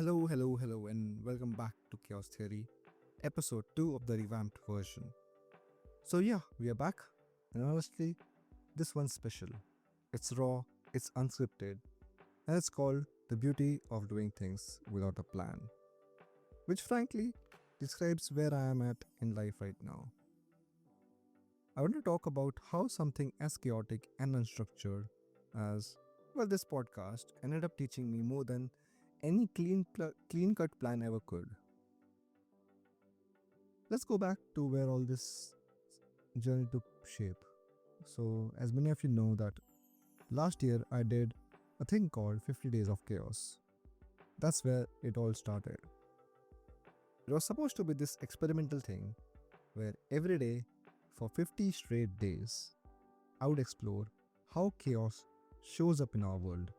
Hello, and welcome back to Chaos Theory, episode 2 of the revamped version. So, yeah, we are back, and honestly, this one's special. It's raw, it's unscripted, and it's called The Beauty of Doing Things Without a Plan, which frankly describes where I am at in life right now. I want to talk about how something as chaotic and unstructured as, this podcast ended up teaching me more than any clean cut plan ever could. Let's go back to where all this journey took shape. So, as many of you know, that last year I did a thing called 50 Days of Chaos. That's where it all started. It was supposed to be this experimental thing where every day for 50 straight days I would explore how chaos shows up in our world.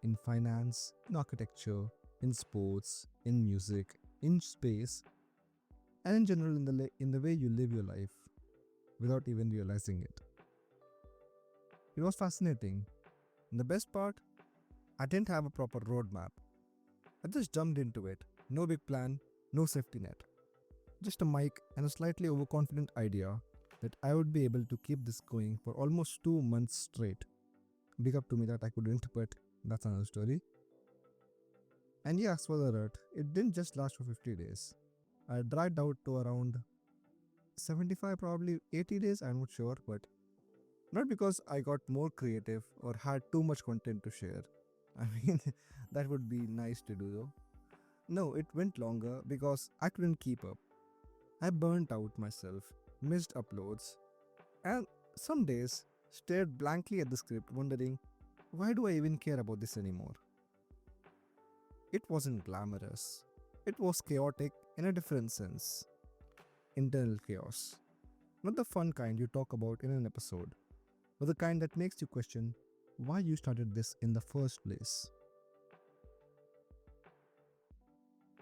In finance, in architecture, in sports, in music, in space, and in general in the way you live your life without even realizing it. It was fascinating. And the best part, I didn't have a proper roadmap. I just jumped into it. No big plan, no safety net. Just a mic and a slightly overconfident idea that I would be able to keep this going for almost 2 months straight. Big up to me that I couldn't, but that's another story. And yes, spoiler alert, it didn't just last for 50 days. I dragged out to around 75, probably 80 days, I'm not sure, but not because I got more creative or had too much content to share. I mean, that would be nice to do though. No, it went longer because I couldn't keep up. I burnt out myself, missed uploads, and some days stared blankly at the script wondering, why do I even care about this anymore? It wasn't glamorous. It was chaotic in a different sense. Internal chaos. Not the fun kind you talk about in an episode, but the kind that makes you question why you started this in the first place.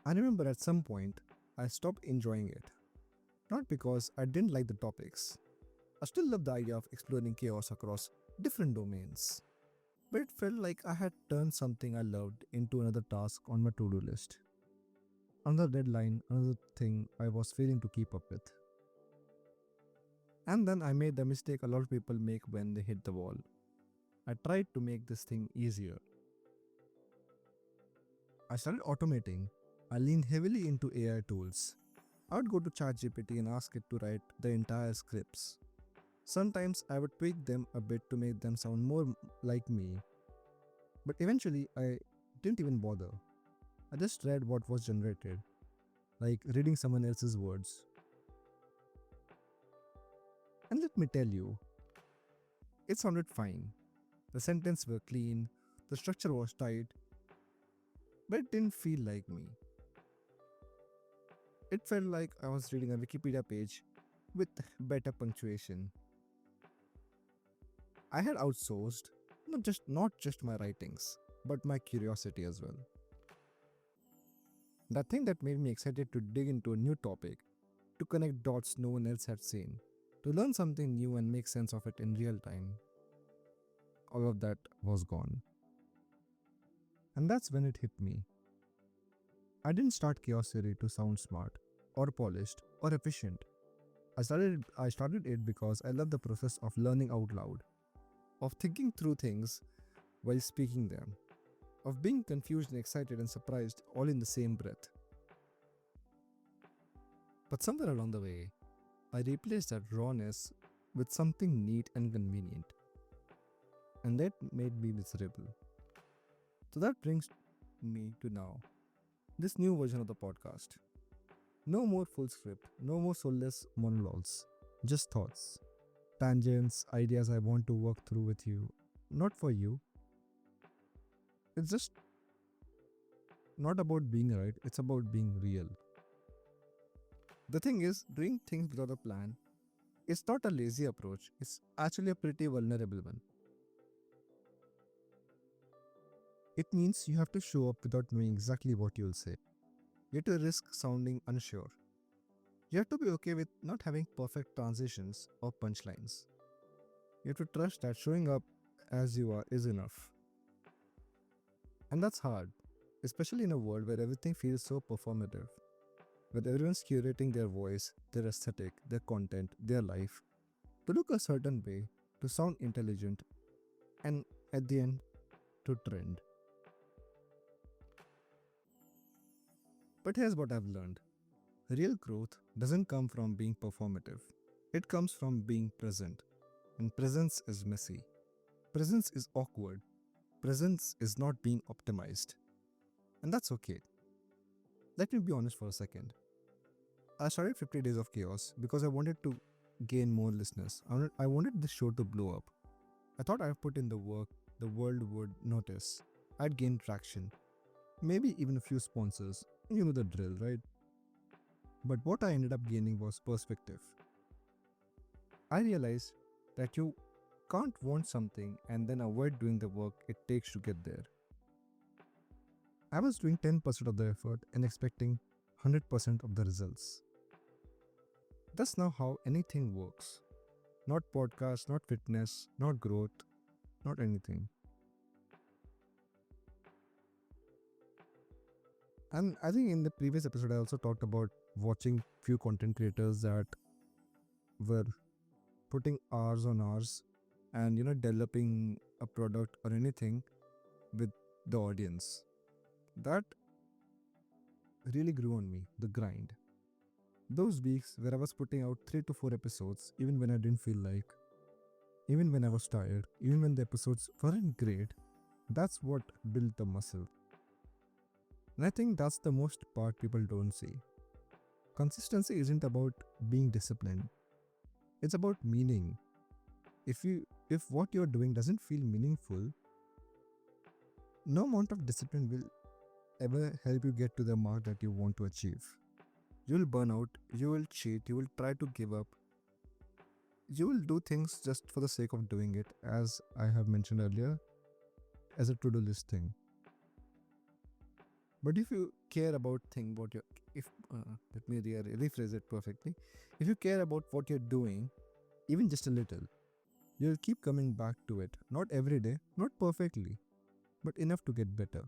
I remember at some point, I stopped enjoying it. Not because I didn't like the topics. I still love the idea of exploring chaos across different domains. But it felt like I had turned something I loved into another task on my to-do list. Another deadline, another thing I was failing to keep up with. And then I made the mistake a lot of people make when they hit the wall. I tried to make this thing easier. I started automating. I leaned heavily into AI tools. I would go to ChatGPT and ask it to write the entire scripts. Sometimes I would tweak them a bit to make them sound more like me. But eventually I didn't even bother. I just read what was generated, like reading someone else's words. And let me tell you, it sounded fine. The sentences were clean, the structure was tight, but it didn't feel like me. It felt like I was reading a Wikipedia page with better punctuation. I had outsourced not just my writings, but my curiosity as well. The thing that made me excited to dig into a new topic, to connect dots no one else had seen, to learn something new and make sense of it in real time. All of that was gone. And that's when it hit me. I didn't start Chaos Theory to sound smart, or polished, or efficient. I started it because I love the process of learning out loud, of thinking through things while speaking them, of being confused and excited and surprised all in the same breath. But somewhere along the way, I replaced that rawness with something neat and convenient. And that made me miserable. So that brings me to now, this new version of the podcast. No more full script, no more soulless monologues, just thoughts, tangents, ideas I want to work through with you. Not for you. It's just not about being right, it's about being real. The thing is, doing things without a plan, it's not a lazy approach, it's actually a pretty vulnerable one. It means you have to show up without knowing exactly what you'll say. You have to risk sounding unsure. You have to be okay with not having perfect transitions or punchlines. You have to trust that showing up as you are is enough. And that's hard. especially in a world where everything feels so performative, where everyone's curating their voice, their aesthetic, their content, their life to look a certain way, to sound intelligent, and at the end, to trend. But here's what I've learned: real growth doesn't come from being performative, it comes from being present. And presence is messy, presence is awkward, presence is not being optimized. And that's okay. Let me be honest for a second. I started 50 Days of Chaos because I wanted to gain more listeners. I wanted this show to blow up. I thought I'd put in the work, the world would notice. I'd gain traction, maybe even a few sponsors. You know the drill, right? But what I ended up gaining was perspective. I realized that you can't want something and then avoid doing the work it takes to get there. I was doing 10% of the effort and expecting 100% of the results. That's not how anything works. Not podcast, not fitness, not growth, not anything. And I think in the previous episode, I also talked about watching few content creators that were putting hours on hours and developing a product or anything with the audience. That really grew on me, the grind. Those weeks where I was putting out 3 to 4 episodes, even when I didn't feel like, even when I was tired, even when the episodes weren't great, that's what built the muscle. And I think that's the most part people don't see. Consistency isn't about being disciplined. It's about meaning. If what you're doing doesn't feel meaningful, no amount of discipline will ever help you get to the mark that you want to achieve. You will burn out, you will cheat, you will try to give up. You will do things just for the sake of doing it, as I have mentioned earlier, as a to-do list thing. But if you care about let me rephrase it perfectly. If you care about what you're doing, even just a little, you'll keep coming back to it. Not every day, not perfectly, but enough to get better.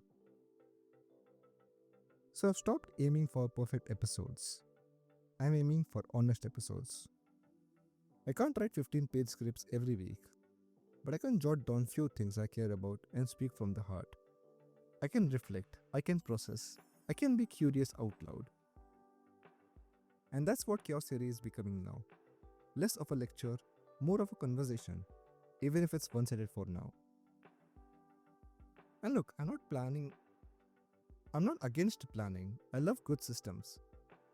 So I've stopped aiming for perfect episodes. I'm aiming for honest episodes. I can't write 15-page scripts every week, but I can jot down few things I care about and speak from the heart. I can reflect, I can process, I can be curious out loud. And that's what Chaos Series is becoming now. Less of a lecture, more of a conversation, even if it's one-sided for now. And look, I'm not against planning. I love good systems.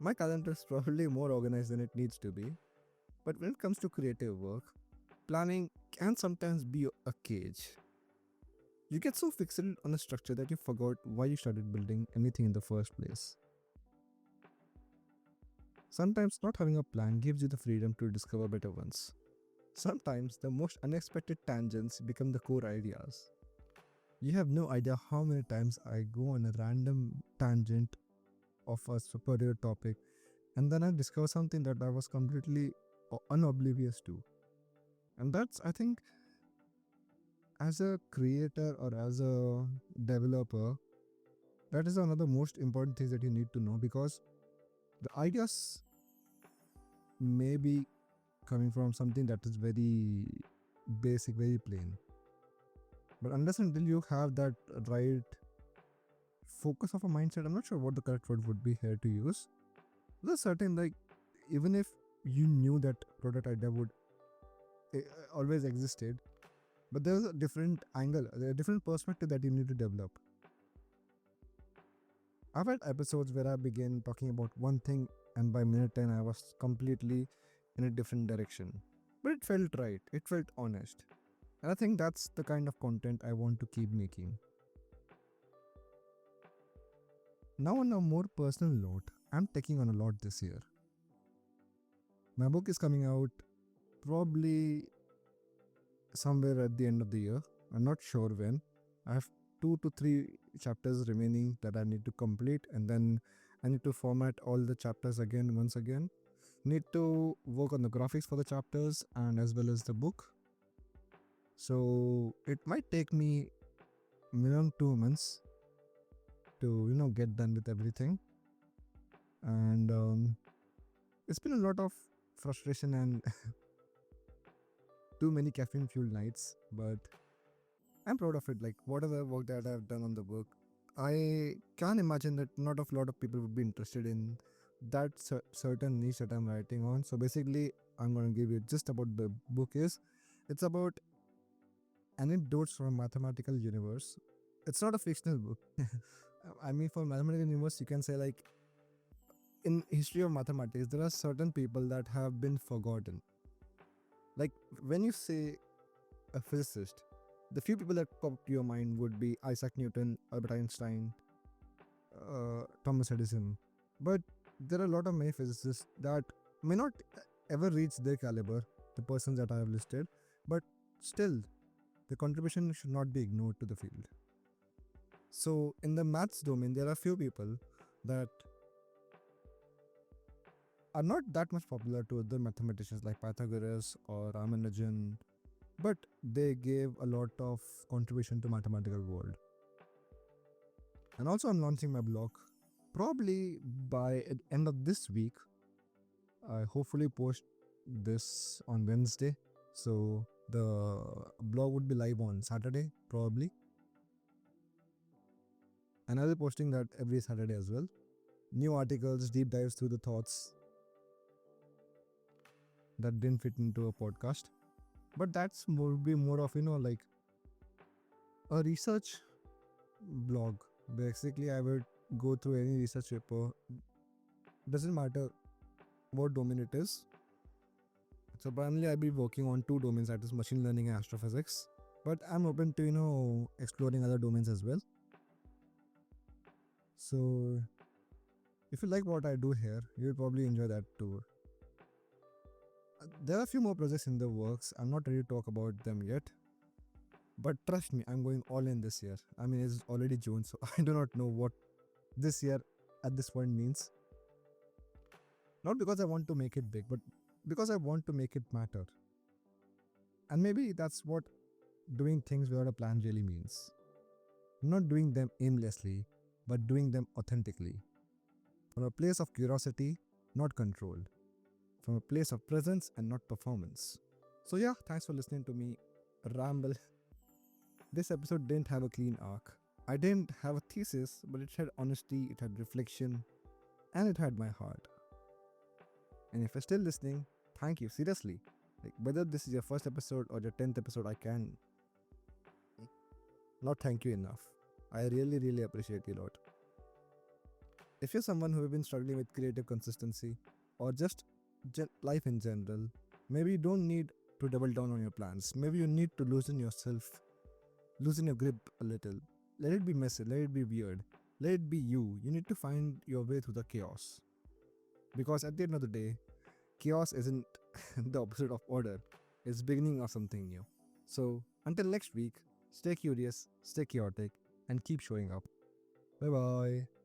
My calendar is probably more organized than it needs to be. But when it comes to creative work, planning can sometimes be a cage. You get so fixated on a structure that you forgot why you started building anything in the first place. Sometimes not having a plan gives you the freedom to discover better ones. Sometimes the most unexpected tangents become the core ideas. You have no idea how many times I go on a random tangent of a superior topic and then I discover something that I was completely unoblivious to. And that's, I think, as a creator or as a developer, that is another most important thing that you need to know, because the ideas may be coming from something that is very basic, very plain. But unless until you have that right focus of a mindset, I'm not sure what the correct word would be here to use. There's certain, like, even if you knew that product idea would always existed, but there's a different angle, a different perspective that you need to develop. I've had episodes where I began talking about one thing and by minute 10 I was completely in a different direction. But it felt right, it felt honest. And I think that's the kind of content I want to keep making. Now on a more personal note, I'm taking on a lot this year. My book is coming out probably somewhere at the end of the year. I'm not sure when. I have 2 to 3 chapters remaining that I need to complete, and then I need to format all the chapters once again. Need to work on the graphics for the chapters and as well as the book. So it might take me minimum 2 months to get done with everything. And it's been a lot of frustration and too many caffeine fueled nights, but I'm proud of it. Like, whatever work that I've done on the book, I can imagine that not a lot of people would be interested in that certain niche that I'm writing on. So basically, I'm going to give you just about the book is. It's about anecdotes from mathematical universe. It's not a fictional book. I mean, for mathematical universe, you can say like in history of mathematics, there are certain people that have been forgotten. Like when you say a physicist, the few people that pop to your mind would be Isaac Newton, Albert Einstein, Thomas Edison. But there are a lot of many physicists that may not ever reach their caliber, the persons that I have listed, but still, the contribution should not be ignored to the field. So, in the maths domain, there are few people that are not that much popular to other mathematicians like Pythagoras or Ramanujan, but they gave a lot of contribution to mathematical world. And also, I'm launching my blog probably by the end of this week. I hopefully post this on Wednesday, so the blog would be live on Saturday probably, and I'll be posting that every Saturday as well. New articles, deep dives through the thoughts that didn't fit into a podcast, but that's would be more of like a research blog. Basically, I would go through any research paper, doesn't matter what domain it is. So primarily I'll be working on two domains, that is machine learning and astrophysics, but I'm open to exploring other domains as well. So if you like what I do here, you'll probably enjoy that too. There are a few more projects in the works. I'm not ready to talk about them yet, but trust me, I'm going all in this year. I mean, it's already June, so I do not know what this year at this point means. Not because I want to make it big, but because I want to make it matter. And maybe that's what doing things without a plan really means. Not doing them aimlessly, but doing them authentically. From a place of curiosity, not control. From a place of presence and not performance. So yeah, thanks for listening to me ramble. This episode didn't have a clean arc. I didn't have a thesis, but it had honesty, it had reflection, and it had my heart. And if you're still listening, thank you, seriously. Like, whether this is your first episode or your 10th episode, I can not thank you enough. I really, really appreciate you a lot. If you're someone who has been struggling with creative consistency or just life in general, maybe you don't need to double down on your plans. Maybe you need to loosen yourself, loosen your grip a little. Let it be messy, let it be weird, let it be you. You need to find your way through the chaos. Because at the end of the day, chaos isn't the opposite of order, it's beginning of something new. So until next week, stay curious, stay chaotic, and keep showing up. Bye bye.